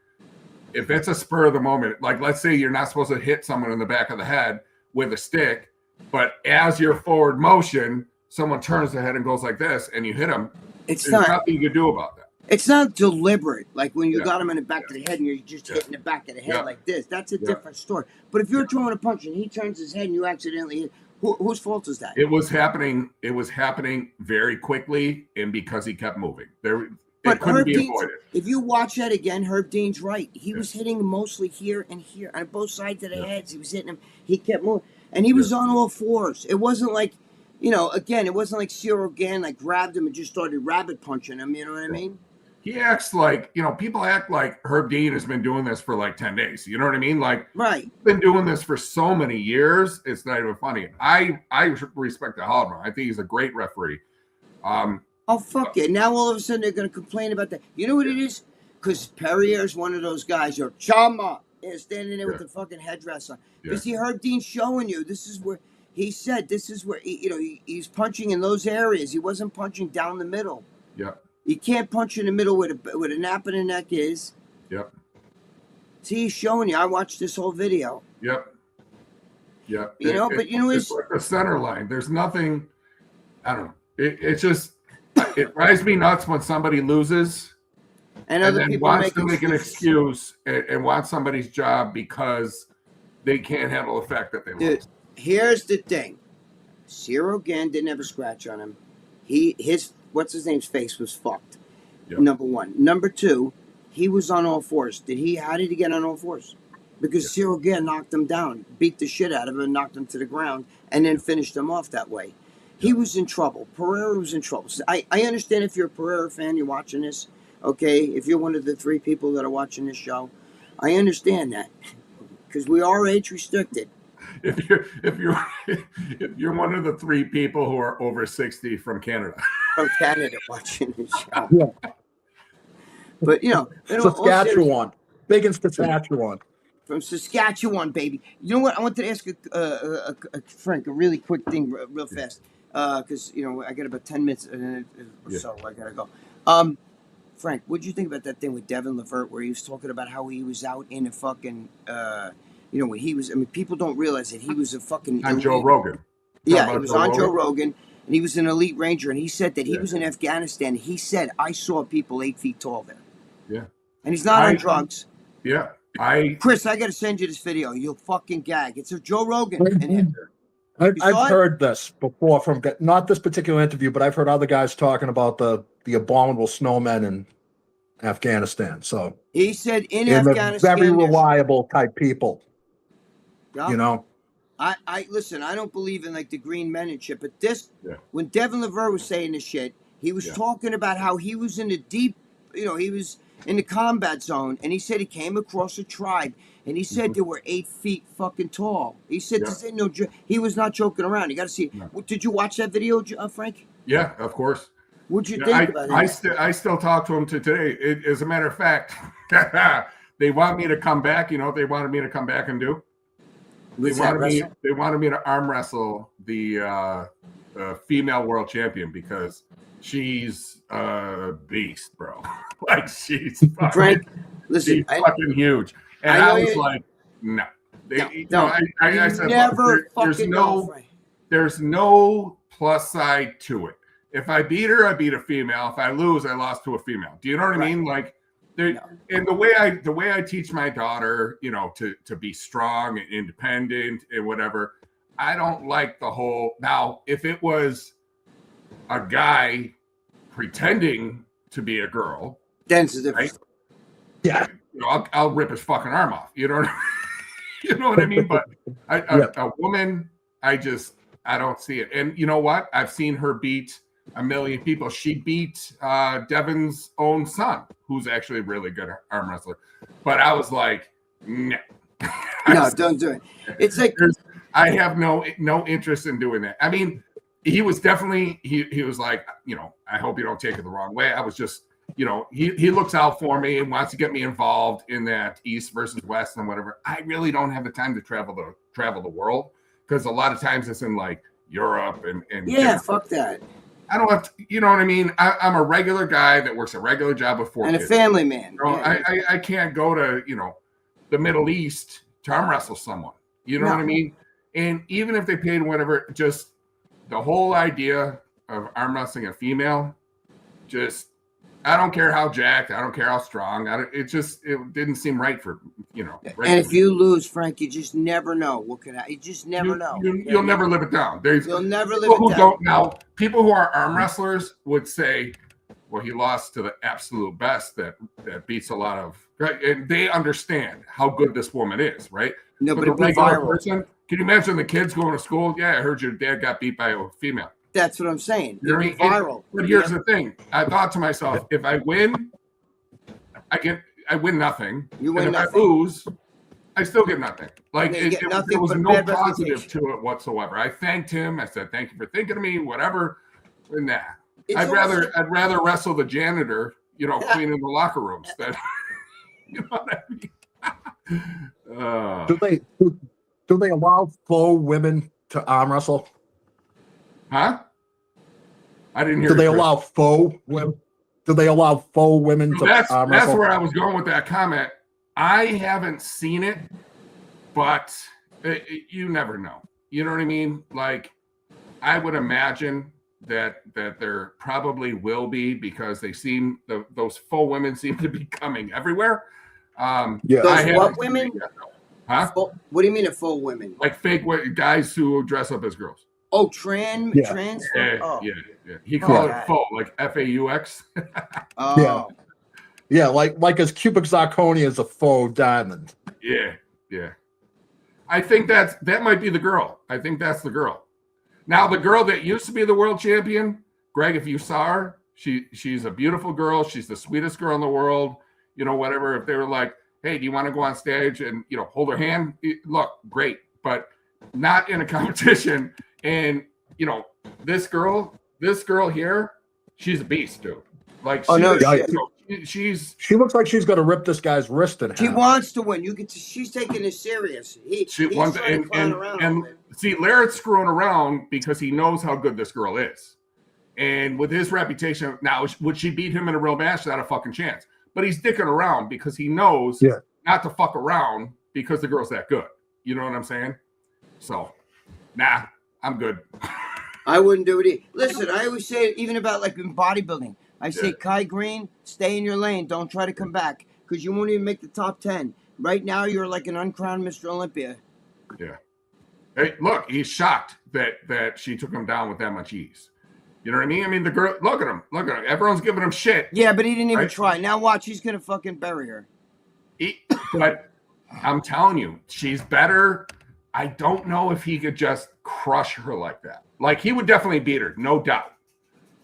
A: If it's a spur of the moment, like let's say you're not supposed to hit someone in the back of the head with a stick, but as your forward motion, someone turns their head and goes like this, and you hit them. There's nothing you can do about that.
B: It's not deliberate, like when you got him in the back of the head and you're just hitting the back of the head like this. That's a different story. But if you're throwing a punch and he turns his head and you accidentally hit, whose fault is that?
A: It was happening very quickly, and because he kept moving. It couldn't be avoided.
B: If you watch that again, Herb Dean's right. He was hitting mostly here and here on both sides of the heads. He was hitting him. He kept moving, and he was on all fours. It wasn't like, it wasn't like Cyril again, like grabbed him and just started rabbit punching him. You know what I mean?
A: He acts like, people act like Herb Dean has been doing this for like 10 days. You know what I mean? Like, he's been doing this for so many years. It's not even funny. I respect the hell out of him. I think he's a great referee.
B: Oh, fuck it. Now all of a sudden they're going to complain about that. You know what it is? Because Pereira is one of those guys. You're Chama. Standing there with the fucking headdress on. You see, Herb Dean's showing you. This is where he said, this is where, he's punching in those areas. He wasn't punching down the middle.
A: Yeah.
B: You can't punch in the middle where a nap in the neck is.
A: Yep.
B: See, he's showing you. I watched this whole video.
A: Yep. Yep.
B: It's
A: like the center line. There's nothing, I don't know. It's just, it drives me nuts when somebody loses
B: and other
A: then
B: people
A: wants to make an excuse and want somebody's job because they can't handle the fact that they lost.
B: Here's the thing. Cyril again didn't have a scratch on him. His what's his name's face was fucked. Yep. Number one. Number two, he was on all fours. How did he get on all fours? Because Cyril again knocked him down, beat the shit out of him, and knocked him to the ground, and then finished him off that way. He was in trouble. Pereira was in trouble. So I understand if you're a Pereira fan, you're watching this, okay? If you're one of the 3 people that are watching this show, I understand that because we are age restricted.
A: If you're one of the 3 people who are over 60 from Canada.
B: From Canada watching this show. Yeah. But,
D: Saskatchewan. Big in Saskatchewan.
B: From Saskatchewan, baby. You know what? I wanted to ask Frank a really quick thing real fast. Because, I got about 10 minutes or so. I got to go. Frank, what did you think about that thing with Devin Levert where he was talking about how he was out in a fucking, when he was, people don't realize that he was a fucking.
A: On Joe Rogan.
B: Yeah, he was on Joe Rogan, and he was an elite ranger, and he said that he was in Afghanistan. He said, I saw people 8 feet tall there.
A: Yeah.
B: And he's not on drugs.
A: Yeah.
B: Chris, I got to send you this video. You'll fucking gag. It's a Joe Rogan.
D: I've heard this before from not this particular interview, but I've heard other guys talking about the abominable snowmen in Afghanistan. So
B: he said in Afghanistan,
D: very reliable type people.
B: Yeah. I listen. I don't believe in like the green men and shit, but when Devin Levert was saying this shit, he was talking about how he was in the deep. He was in the combat zone, and he said he came across a tribe, and he said they were 8 feet fucking tall. He said this ain't no joke. He was not joking around. You got to see.
A: No.
B: Did you watch that video, Frank?
A: Yeah, of course.
B: What'd you think about it?
A: I still talk to him to today. As a matter of fact, they want me to come back. You know what they wanted me to come back and do? They wanted me to arm wrestle the female world champion because she's a beast, bro. Like she's fucking,
B: Frank, listen,
A: she's fucking huge. And I was like, no. I said, there's no plus side to it. If I beat her, I beat a female. If I lose, I lost to a female. Do you know what I mean? Like, and the way I teach my daughter, you know, to be strong and independent and whatever. I don't like the whole. Now, if it was a guy pretending to be a girl,
B: then it's a different.
A: Right? Yeah, you know, I'll rip his fucking arm off. You know, you know what I mean. But a woman, I don't see it. And you know what? I've seen her beat a million people. She beat Devin's own son, who's actually a really good arm wrestler. But I was like, no.
B: No, don't do it. It's like
A: I have no interest in doing that. I mean, he was definitely he was like, you know, I hope you don't take it the wrong way. I was just, you know, he looks out for me and wants to get me involved in that East versus West and whatever. I really don't have the time to travel the world because a lot of times it's in like Europe and
B: fuck that.
A: I don't have to, you know what I mean? I'm a regular guy that works a regular job with 4
B: and
A: kids.
B: A family man.
A: You know, I can't go to, you know, the Middle East to arm wrestle someone. You know what I mean? And even if they paid whatever, just the whole idea of arm wrestling a female, just I don't care how jacked, I don't care how strong. It didn't seem right for, you know. Right.
B: And if you lose, Frank, you just never know what could happen. You just never know.
A: You'll never live it down.
B: You'll never live it down.
A: Now, people who are arm wrestlers would say, well, he lost to the absolute best that beats a lot of, right? And they understand how good this woman is, right?
B: No, but
A: the regular person, can you imagine the kids going to school? Yeah, I heard your dad got beat by a female.
B: That's what I'm saying.
A: You know what I mean?
B: Viral.
A: But here's the thing. I thought to myself, if I win, I win nothing.
B: You win
A: and if
B: nothing.
A: I lose, I still get nothing. Like there was no positive to it whatsoever. I thanked him. I said, thank you for thinking of me, whatever. And nah. I'd rather wrestle the janitor, you know, cleaning the locker rooms than you know what I mean?
D: Do they allow faux women to arm wrestle?
A: Huh? I didn't hear.
D: Do they allow faux women? Do they allow faux women to arm wrestle?
A: That's where I was going with that comment. I haven't seen it, but you never know. You know what I mean? Like, I would imagine that there probably will be because they seem those faux women seem to be coming everywhere.
B: Those what women?
A: Huh?
B: What do you mean a faux women?
A: Like fake guys who dress up as girls.
B: Oh, trans.
A: Yeah. He called it faux, like FAUX.
B: Oh.
D: Yeah, like as cubic zirconia is a faux diamond.
A: Yeah. I think that might be the girl. I think that's the girl. Now, the girl that used to be the world champion, Greg, if you saw her, she's a beautiful girl. She's the sweetest girl in the world. You know, whatever. If they were like, hey, do you want to go on stage and, you know, hold her hand? Look, great. But not in a competition. And, you know, this girl here, she's a beast, dude. Like,
D: she looks like she's going to rip this guy's wrist in half.
B: She wants to win. She's taking it serious.
A: She wants and see, Laird's screwing around because he knows how good this girl is. And with his reputation, now, would she beat him in a real match? Not a fucking chance. But he's dicking around because he knows not to fuck around because the girl's that good. You know what I'm saying? So, nah, I'm good.
B: I wouldn't do it either. Listen, I always say, even about like in bodybuilding, I say, Kai Green, stay in your lane. Don't try to come back because you won't even make the top 10. Right now, you're like an uncrowned Mr. Olympia.
A: Yeah. Hey, look, he's shocked that she took him down with that much ease. You know what I mean? I mean, the girl, look at him. Everyone's giving him shit.
B: Yeah, but he didn't even try. Now watch, he's going to fucking bury her.
A: But I'm telling you, she's better. I don't know if he could just crush her like that. Like, he would definitely beat her, no doubt.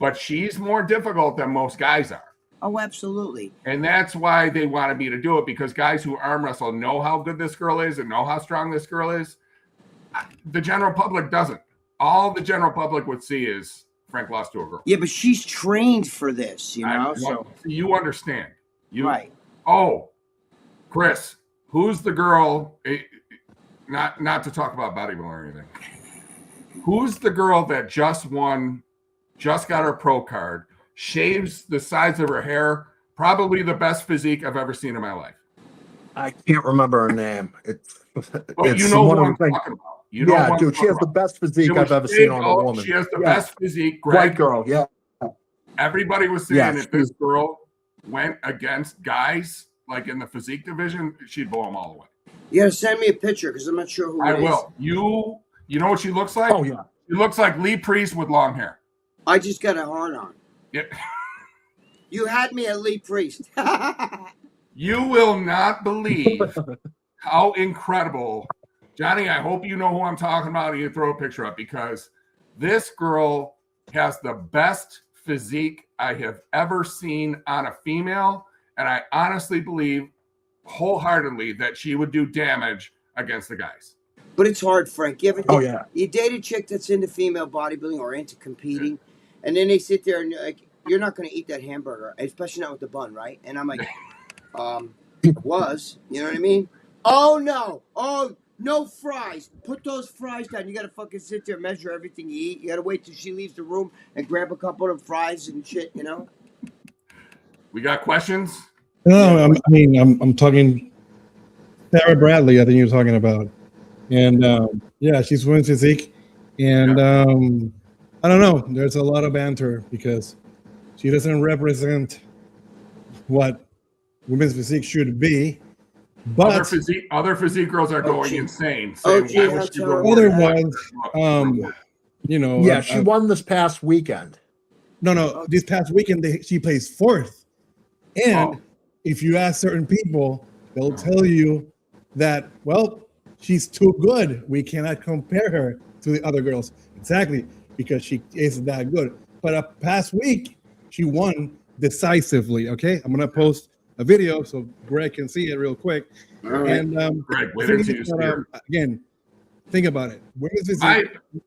A: But she's more difficult than most guys are.
B: Oh, absolutely.
A: And that's why they wanted me to do it, because guys who arm wrestle know how good this girl is and know how strong this girl is. The general public doesn't. All the general public would see is Frank lost to a girl.
B: Yeah, but she's trained for this, you know. So
A: you understand.
B: Right.
A: Oh, Chris, who's the girl? Not to talk about bodybuilding or anything. Who's the girl that just got her pro card, shaves the sides of her hair, probably the best physique I've ever seen in my life?
D: I can't remember her name. It's
A: you know what I'm talking about. You know
D: yeah, dude, she has the best physique I've ever seen on a woman.
A: She has the best physique.
D: White girl, yeah.
A: Everybody was saying if this girl went against guys like in the physique division, she'd blow them all away.
B: You gotta send me a picture because I'm not sure who it is.
A: I will. You know what she looks like?
D: Oh yeah.
A: She looks like Lee Priest with long hair.
B: I just got a hard on.
A: Yeah.
B: You had me at Lee Priest.
A: You will not believe how incredible. Johnny, I hope you know who I'm talking about and you throw a picture up, because this girl has the best physique I have ever seen on a female. And I honestly believe wholeheartedly that she would do damage against the guys.
B: But it's hard, Frank. You ever you date a chick that's into female bodybuilding or into competing, and then they sit there and like, you're not going to eat that hamburger, especially not with the bun, right? And I'm like, you know what I mean? Oh, no fries. Put those fries down. You got to fucking sit there and measure everything you eat. You got to wait till she leaves the room and grab a couple of fries and shit, you know?
A: We got questions?
C: No, I'm talking Sarah Bradley, I think you're talking about. And yeah, she's women's physique. And I don't know, there's a lot of banter because she doesn't represent what women's physique should be. But
A: other physique girls are going insane.
C: Other ones, you know.
D: Yeah, she won this past weekend.
C: No, this past weekend she placed 4th. And if you ask certain people, they'll tell you that, well, she's too good. We cannot compare her to the other girls. Exactly, because she is that good. But past week, she won decisively, okay? I'm going to post a video so Greg can see it real quick.
B: Right.
C: And
A: Greg, wait until you see her.
C: Again, think about it.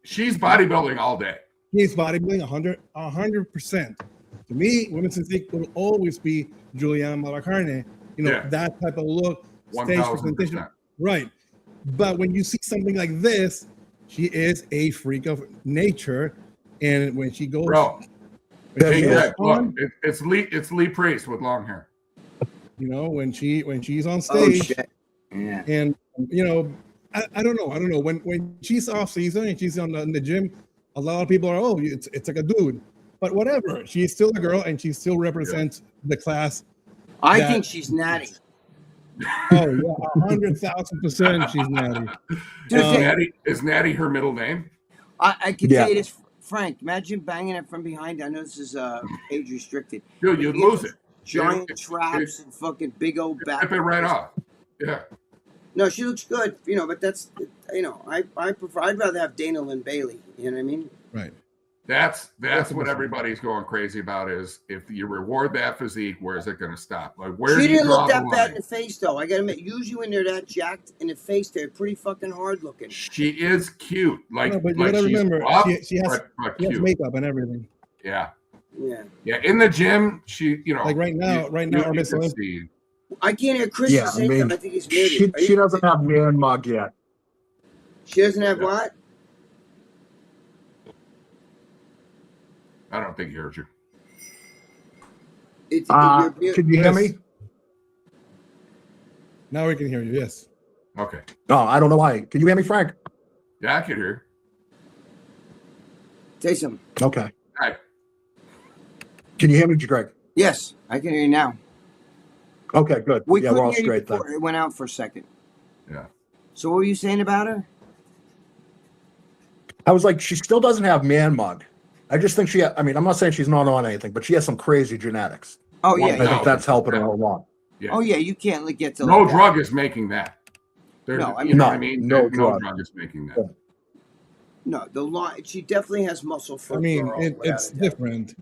A: She's bodybuilding all day.
C: She's bodybuilding 100%. To me, women's physique will always be Juliana Malacarne. You know, that type of look, stage presentation. Right. But when you see something like this, she is a freak of nature. And when she goes...
A: Bro, it's Lee Priest with long hair.
C: You know, when she's on stage, and you know, I don't know. When she's off season and she's in the gym, a lot of people are, it's like a dude. But whatever, she's still a girl and she still represents the class.
B: I think she's natty.
C: Oh yeah, 100,000% she's natty.
A: Is natty her middle name?
B: I can tell you this, Frank. Imagine banging it from behind. I know this is age restricted.
A: Dude, you'd lose it.
B: Giant traps and fucking big old back.
A: Rip it right off. Yeah.
B: No, she looks good, you know, but that's, you know, I'd rather have Dana Lynn Bailey. You know what I mean?
C: Right.
A: That's what everybody's going crazy about is if you reward that physique, where's it going to stop? Like, where
B: she didn't look that bad in the face, though. I got to admit, usually when they're that jacked in the face, they're pretty fucking hard looking.
A: She is cute. Like,
C: no, but you gotta remember, she has makeup and everything.
A: Yeah. In the gym, she, you know,
C: like right now,
B: I can't hear Chris say I think he's muted.
D: She doesn't have man mug yet.
B: She doesn't have what?
A: I don't think he heard you.
D: Can you hear me?
C: Now we can hear you. Yes.
A: Okay.
D: No, I don't know why. Can you hear me, Frank?
A: Yeah, I can hear.
B: Say something.
D: Okay.
A: Hi.
D: Can you hear me, Greg?
B: Yes, I can hear you now.
D: Okay, good.
B: We're all
D: straight then.
B: It went out for a second.
A: Yeah.
B: So what were you saying about her?
D: I was like, she still doesn't have man mug. I just think I'm not saying she's not on anything, but she has some crazy genetics.
B: Oh, yeah.
D: I think that's helping her a lot.
A: Yeah.
B: Oh, yeah, you can't get to
A: no drug is making that.
B: No
A: drug is making that.
B: No, she definitely has muscle for
C: it's different.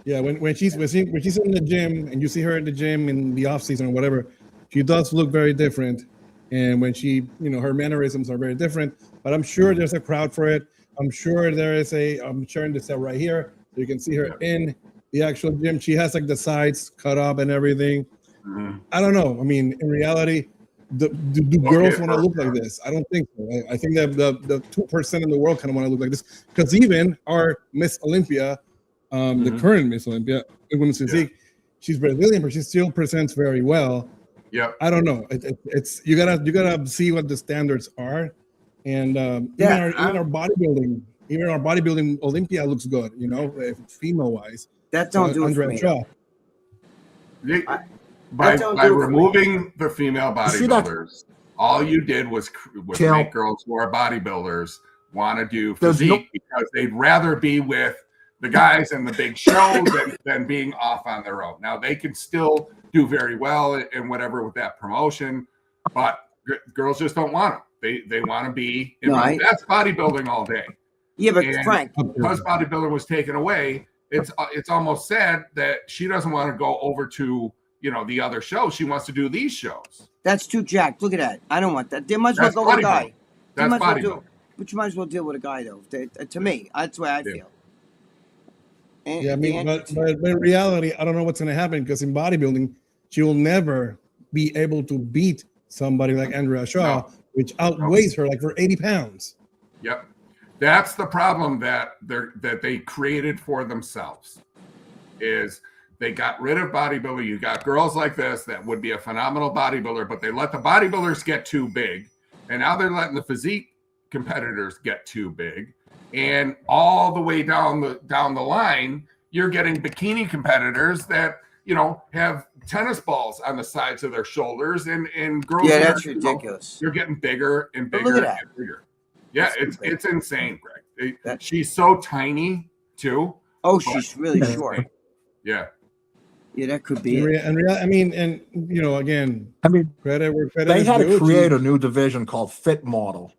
C: Yeah, when she's in the gym and you see her in the gym in the off season or whatever, she does look very different. And when she, her mannerisms are very different. But I'm sure there's a crowd for it. I'm sure there is I'm sharing this out right here. So you can see her in the actual gym. She has like the sides cut up and everything.
A: Mhm.
C: I don't know. I mean, in reality, do girls want to look like this? I don't think so. I think that the 2% in the world kind of want to look like this, because even our Miss Olympia, the current Miss Olympia, women's physique, she's Brazilian, but she still presents very well.
A: Yep.
C: I don't know. It's you gotta see what the standards are, and even our bodybuilding Olympia looks good. Female wise.
B: That don't do it for me.
C: Shaw.
A: By removing the female bodybuilders, all you did was make girls who are bodybuilders want to do physique because they'd rather be with the guys in the big show than being off on their own. Now they can still do very well in whatever with that promotion, but girls just don't want them. They want to be that's bodybuilding all day.
B: Yeah, but Frank,
A: because bodybuilding was taken away, it's almost sad that she doesn't want to go over to the other show. She wants to do these shows.
B: That's too jacked. Look at that. I don't want that. They might as well go with a guy.
A: That's bodybuilding.
B: But you might as well deal with a guy, though. To me, that's the way I feel.
C: Yeah, I mean, but in reality, I don't know what's going to happen, because in bodybuilding, she will never be able to beat somebody like Andrea Shaw, which outweighs her like for 80 pounds.
A: Yep. That's the problem that they created for themselves, is they got rid of bodybuilding. You got girls like this that would be a phenomenal bodybuilder, but they let the bodybuilders get too big. And now they're letting the physique competitors get too big. And all the way down the line, you're getting bikini competitors that, have tennis balls on the sides of their shoulders, and girls.
B: Yeah, that's ridiculous.
A: You're getting bigger and bigger and bigger. Yeah, it's insane, Greg. She's so tiny too.
B: Oh, she's really short.
A: Yeah.
B: Yeah, that could be.
C: Again, credit where credit
D: they
C: is
D: had
C: due.
D: to create a new division called Fit Model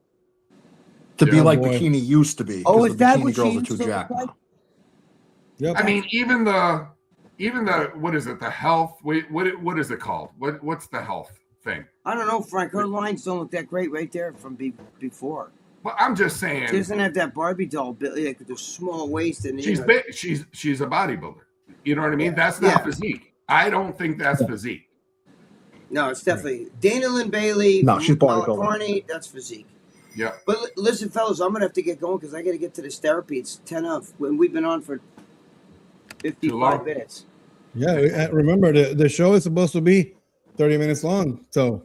D: to be like bikini used to be.
B: Oh, is
D: the
B: that
D: bikini
B: what
D: girls
B: she
D: are too
B: used to
D: jacked
B: look like?
D: now.
C: Yep.
A: I mean, even the what is it? The health. What is it called? What's the health thing?
B: I don't know, Frank. Her lines don't look that great right there from before.
A: Well, I'm just saying.
B: She doesn't have that Barbie doll, like the small waist, and
A: she's big. She's a bodybuilder. You know what I mean? That's not physique. I don't think that's physique.
B: No, it's definitely Dana Lynn Bailey.
D: No, she's bodybuilding.
B: That's physique.
A: Yeah.
B: But listen, fellas, I'm gonna have to get going because I got to get to this therapy. It's 10 of when we've been on for 55 minutes.
C: Yeah, remember the show is supposed to be 30 minutes long, so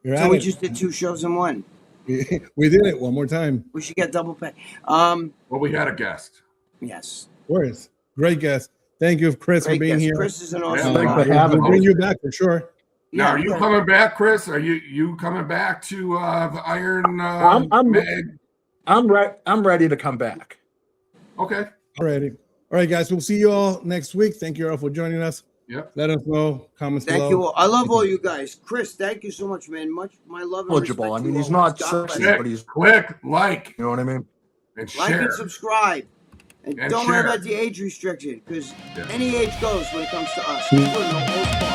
B: we just did 2 shows in one.
C: We did it one more time.
B: We should get double pay.
A: Well, we had a guest.
B: Yes.
C: Where's great guest? Thank you, Chris, for being here.
B: Chris is an awesome
C: guy. We'll bring you back for sure.
A: Now, are you coming back, Chris? Are you coming back to the Iron?
D: I'm ready to come back.
A: Okay.
C: Alrighty. All right, guys. We'll see you all next week. Thank you all for joining us.
A: Yep.
C: Let us know. Comments below.
B: Thank you all. I love all you guys. Chris, thank you so much, man. Much my love and respect.
D: I mean, he's not sexy, but he's
A: click, like.
D: You know what I mean?
A: And
B: like
A: share.
B: and subscribe. And don't worry about the age restriction, because any age goes when it comes to us. We're no